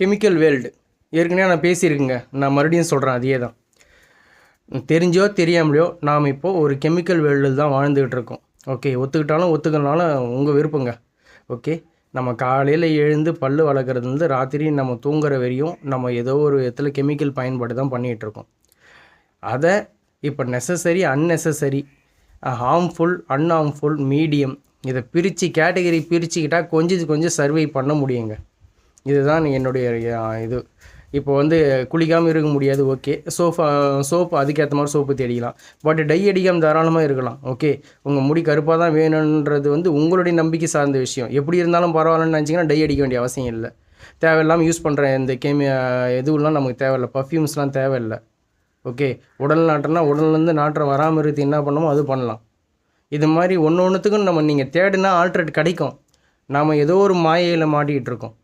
Chemical world ஏற்கனவே நான் பேசியிருக்கேங்க. நான் மறுபடியும் சொல்கிறேன், அதே தான். தெரிஞ்சோ தெரியாமலையோ நாம் இப்போது ஒரு கெமிக்கல் வேர்ல்டில் தான் வாழ்ந்துக்கிட்டு இருக்கோம். ஓகே, ஒத்துக்கிட்டாலும் ஒத்துக்கலனாலும் உங்கள் விருப்பங்க. ஓகே, நம்ம காலையில் எழுந்து பல் வளர்க்குறதுலேருந்து ராத்திரி நம்ம தூங்குற வரையும் நம்ம ஏதோ ஒரு விதத்தில் கெமிக்கல் பயன்பாடு தான் பண்ணிகிட்ருக்கோம். அதை இப்போ நெசசரி, அன்னெசசரி, ஹார்ம்ஃபுல், அன்ஹார்ம்ஃபுல், மீடியம், இதை பிரித்து கேட்டகரி பிரிச்சுக்கிட்டால் கொஞ்சம் சர்வை பண்ண முடியுங்க. இதுதான் என்னுடைய இது. இப்போ வந்து குளிக்காமல் இருக்க முடியாது, ஓகே, சோப்பு அதுக்கேற்ற மாதிரி சோப்பு தேடிக்கலாம். பட் டை அடிக்காமல் தாராளமாக இருக்கலாம். ஓகே, உங்கள் முடி கருப்பாக தான் வேணுன்றது வந்து உங்களுடைய நம்பிக்கை சார்ந்த விஷயம். எப்படி இருந்தாலும் பரவாயில்லன்னு நினச்சிங்கன்னா டை அடிக்க வேண்டிய அவசியம் இல்லை. தேவையில்லாமல் யூஸ் பண்ணுற இந்த எதுவெல்லாம் நமக்கு தேவையில்லை, பர்ஃப்யூம்ஸ்லாம் தேவையில்லை. ஓகே, உடல் நாட்டம்னா உடல்லேருந்து நாற்றம் வராமல் இருக்கு என்ன பண்ணணுமோ அது பண்ணலாம். இது மாதிரி ஒன்று ஒன்றுத்துக்கும் நீங்கள் தேடினா ஆல்ட்ரேட் கிடைக்கும். நாம் ஏதோ ஒரு மாயையில் மாட்டிக்கிட்டு இருக்கோம்.